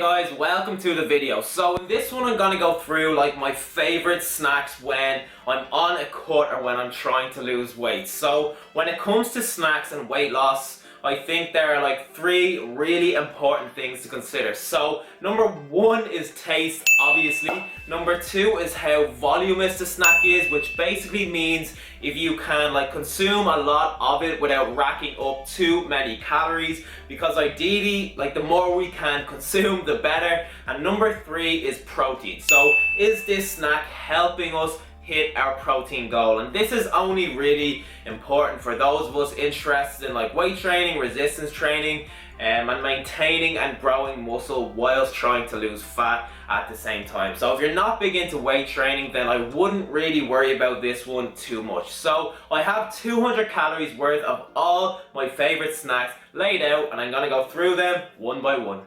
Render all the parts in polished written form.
Guys, welcome to the video. So in this one I'm gonna go through like my favorite snacks when I'm on a cut or when I'm trying to lose weight. So when it comes to snacks and weight loss, I think there are like three really important things to consider. So number one is taste, obviously. Number two is how voluminous the snack is, which basically means if you can like consume a lot of it without racking up too many calories, because ideally like the more we can consume the better. And number three is protein. So is this snack helping us hit our protein goal? And this is only really important for those of us interested in like weight training, resistance training, and maintaining and growing muscle whilst trying to lose fat at the same time. So if you're not big into weight training, then I wouldn't really worry about this one too much. So I have 200 calories worth of all my favorite snacks laid out, and I'm gonna go through them one by one.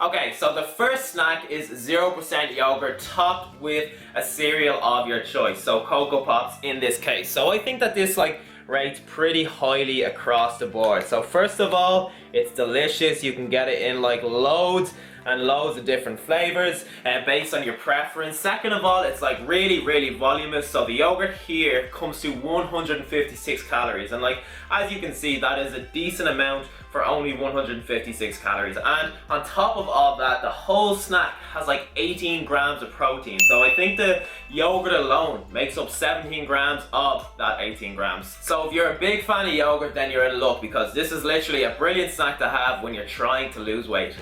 Okay, so the first snack is 0% yogurt topped with a cereal of your choice. So Cocoa Pops in this case. So I think that this like rates pretty highly across the board. So first of all, it's delicious. You can get it in like loads and loads of different flavors based on your preference. Second of all, it's like really voluminous. So the yogurt here comes to 156 calories, and like as you can see, that is a decent amount for only 156 calories. And on top of all that, the whole snack has like 18 grams of protein. So I think the yogurt alone makes up 17 grams of that 18 grams. So if you're a big fan of yogurt, then you're in luck, because this is literally a brilliant snack to have when you're trying to lose weight.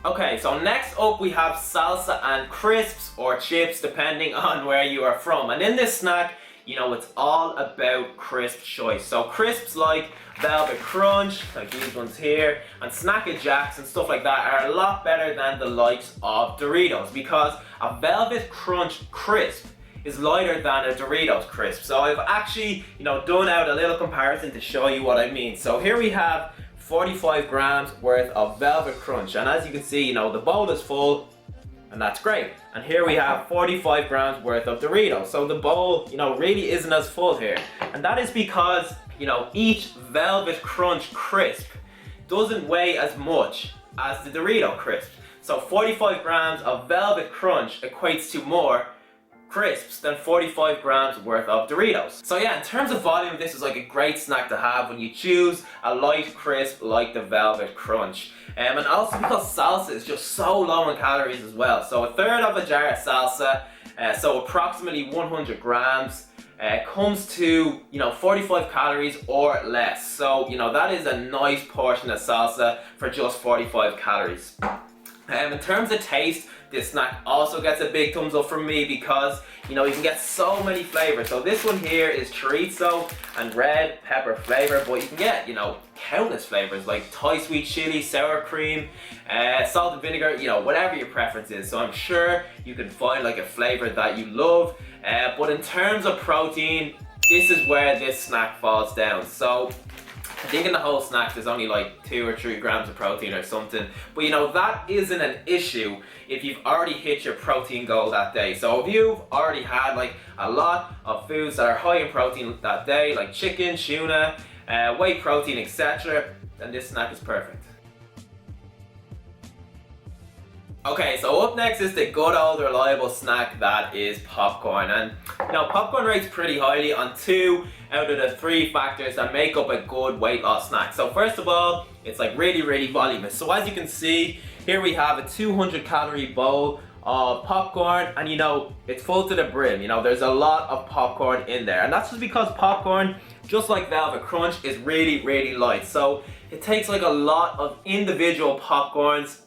Okay, so next up we have salsa and crisps, or chips depending on where you are from. And in this snack, you know, it's all about crisp choice. So crisps like Velvet Crunch, like these ones here, and Snacker Jacks and stuff like that are a lot better than the likes of Doritos, because a Velvet Crunch crisp is lighter than a Doritos crisp. So I've actually, you know, done out a little comparison to show you what I mean. So here we have 45 grams worth of Velvet Crunch, and as you can see, you know, the bowl is full, and that's great. And here we have 45 grams worth of Doritos. So the bowl, you know, really isn't as full here. And that is because, you know, each Velvet Crunch crisp doesn't weigh as much as the Dorito crisp. So 45 grams of Velvet Crunch equates to more crisps than 45 grams worth of Doritos. So yeah, in terms of volume, this is like a great snack to have when you choose a light crisp like the Velvet Crunch. And also because salsa is just so low in calories as well. So a third of a jar of salsa, so approximately 100 grams, comes to, you know, 45 calories or less. So, you know, that is a nice portion of salsa for just 45 calories. In terms of taste, this snack also gets a big thumbs up from me, because, you know, you can get so many flavors. So this one here is chorizo and red pepper flavor, but you can get, you know, countless flavors like Thai sweet chili, sour cream, salt and vinegar, you know, whatever your preference is. So I'm sure you can find like a flavor that you love. But in terms of protein, this is where this snack falls down. So I think in the whole snack there's only like 2 or 3 grams of protein or something. But you know, that isn't an issue if you've already hit your protein goal that day. So if you've already had like a lot of foods that are high in protein that day, like chicken, tuna, whey protein, etc., then this snack is perfect. Okay, so up next is the good old reliable snack that is popcorn. And you know, popcorn rates pretty highly on 2 out of the 3 factors that make up a good weight loss snack. So first of all, it's like really voluminous. So as you can see, here we have a 200 calorie bowl of popcorn, and you know, it's full to the brim. You know, there's a lot of popcorn in there, and that's just because popcorn, just like Velvet Crunch, is really light. So it takes like a lot of individual popcorns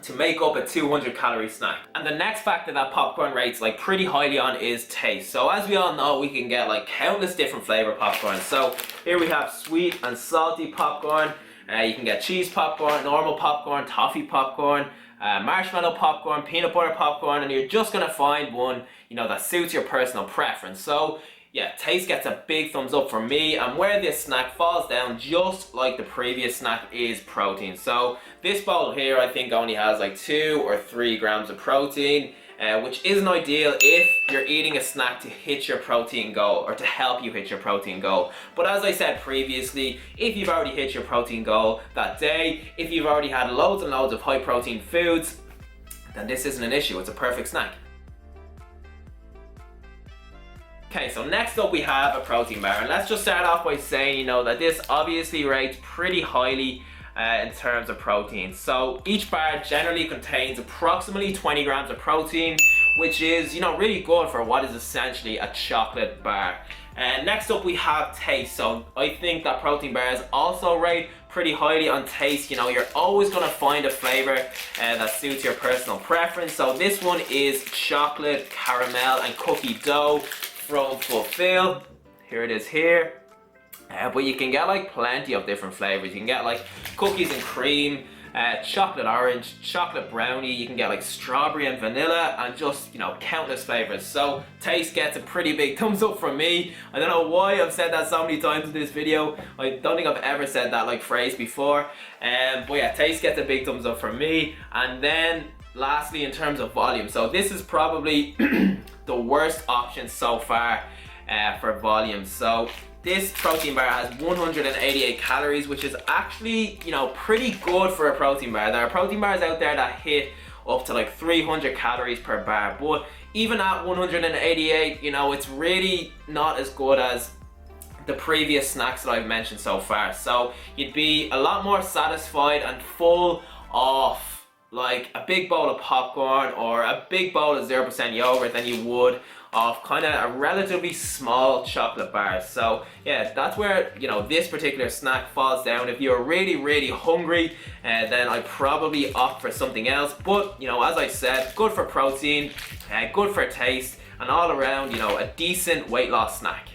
to make up a 200 calorie snack. And the next factor that popcorn rates like pretty highly on is taste. So as we all know, we can get like countless different flavor popcorn. So here we have sweet and salty popcorn. You can get cheese popcorn, normal popcorn, toffee popcorn, marshmallow popcorn, peanut butter popcorn, and you're just gonna find one, you know, that suits your personal preference. So yeah, taste gets a big thumbs up for me, and where this snack falls down, just like the previous snack, is protein. So this bowl here I think only has like 2 or 3 grams of protein, which isn't ideal if you're eating a snack to hit your protein goal or to help you hit your protein goal. But as I said previously, if you've already hit your protein goal that day, if you've already had loads and loads of high protein foods, then this isn't an issue. It's a perfect snack. Okay, so next up we have a protein bar, and let's just start off by saying, that this obviously rates pretty highly in terms of protein. So each bar generally contains approximately 20 grams of protein, which is, really good for what is essentially a chocolate bar. And next up we have taste. So I think that protein bars also rate pretty highly on taste. You're always going to find a flavor that suits your personal preference. So this one is chocolate, caramel and cookie dough from Fulfill. Here it is here. But you can get like plenty of different flavors. You can get like cookies and cream, chocolate orange, chocolate brownie. You can get like strawberry and vanilla, and just countless flavors. So taste gets a pretty big thumbs up from me. I don't know why I've said that so many times in this video. I don't think I've ever said that phrase before. But yeah, taste gets a big thumbs up from me. And then lastly, in terms of volume, so this is probably the worst option so far for volume. So this protein bar has 188 calories, which is actually, pretty good for a protein bar. There are protein bars out there that hit up to like 300 calories per bar, but even at 188, it's really not as good as the previous snacks that I've mentioned so far. So you'd be a lot more satisfied and full of like a big bowl of popcorn or a big bowl of 0% yogurt than you would of kind of a relatively small chocolate bar. So yeah, that's where this particular snack falls down. If you're really hungry, then I'd probably opt for something else. But as I said, good for protein, good for taste, and all around a decent weight loss snack.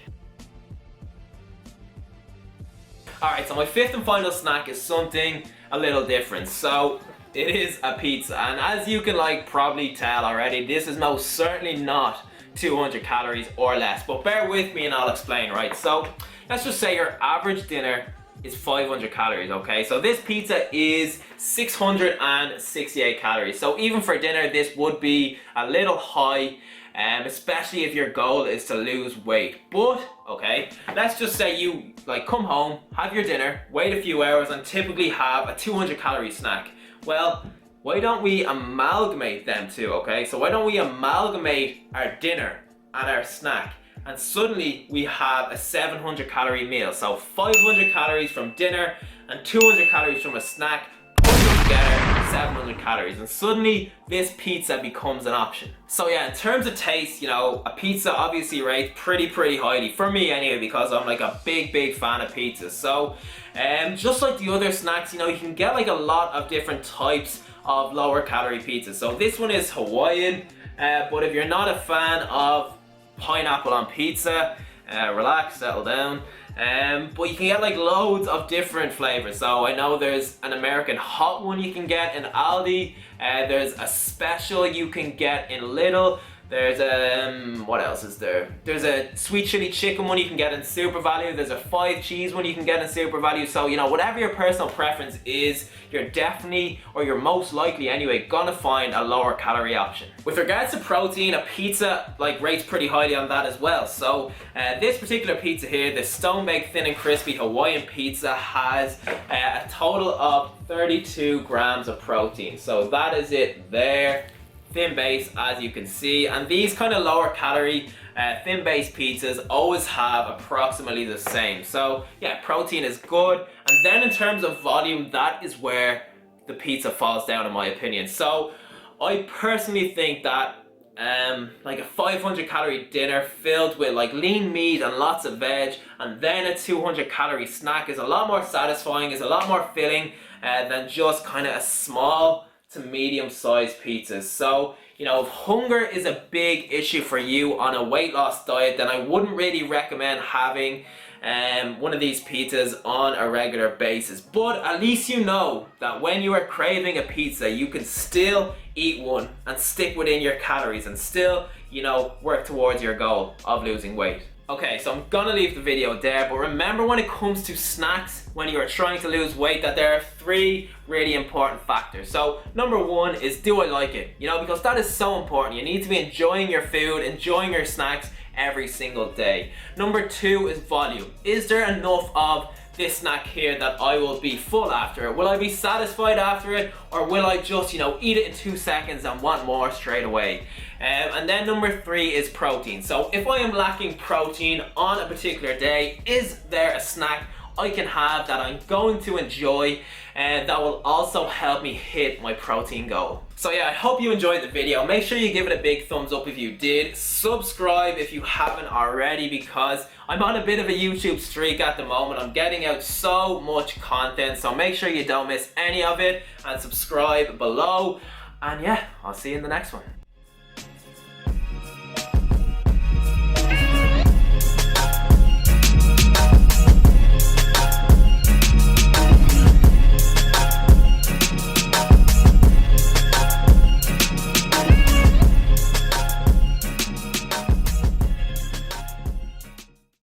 Alright, so my fifth and final snack is something a little different. So it is a pizza, and as you can probably tell already, this is most certainly not 200 calories or less, but bear with me and I'll explain, right? So let's just say your average dinner is 500 calories, okay? So this pizza is 668 calories. So even for dinner, this would be a little high, especially if your goal is to lose weight. But, okay, let's just say you come home, have your dinner, wait a few hours and typically have a 200 calorie snack. Well, why don't we amalgamate them two, okay? So why don't we amalgamate our dinner and our snack, and suddenly we have a 700 calorie meal. So 500 calories from dinner and 200 calories from a snack, put them together, 700 calories, and suddenly this pizza becomes an option. So yeah, in terms of taste, a pizza obviously rates pretty highly, for me anyway, because I'm a big fan of pizzas. So just like the other snacks, you can get a lot of different types of lower calorie pizzas. So this one is Hawaiian, but if you're not a fan of pineapple on pizza, relax, settle down. But you can get loads of different flavors. So I know there's an American hot one you can get in Aldi. There's a special you can get in Lidl. There's what else is there? There's a sweet chili chicken one you can get in Super Value. There's a 5 cheese one you can get in Super Value. So whatever your personal preference is, you're definitely, or you're most likely anyway, gonna find a lower calorie option. With regards to protein, a pizza rates pretty highly on that as well. So this particular pizza here, the Stone Baked Thin and Crispy Hawaiian Pizza, has a total of 32 grams of protein. So that is it there. Thin base, as you can see, and these kind of lower calorie thin base pizzas always have approximately the same. So yeah, protein is good, and then in terms of volume, that is where the pizza falls down in my opinion. So I personally think that a 500 calorie dinner filled with lean meat and lots of veg, and then a 200 calorie snack is a lot more satisfying, is a lot more filling than just kind of a small to medium sized pizzas. So if hunger is a big issue for you on a weight loss diet, then I wouldn't really recommend having one of these pizzas on a regular basis. But at least you know that when you are craving a pizza, you can still eat one and stick within your calories and still work towards your goal of losing weight. Okay, so I'm gonna leave the video there, but remember when it comes to snacks, when you are trying to lose weight, that there are 3 really important factors. So number 1 is, do I like it? You know, because that is so important. You need to be enjoying your food, enjoying your snacks every single day. Number 2 is volume. Is there enough of this snack here that I will be full after it? Will I be satisfied after it, or will I just, you know, eat it in 2 seconds and want more straight away? And then number 3 is protein. So if I am lacking protein on a particular day, is there a snack I can have that I'm going to enjoy and that will also help me hit my protein goal? So yeah, I hope you enjoyed the video. Make sure you give it a big thumbs up if you did. Subscribe if you haven't already, because I'm on a bit of a YouTube streak at the moment. I'm getting out so much content, so make sure you don't miss any of it, and subscribe below. And yeah, I'll see you in the next one.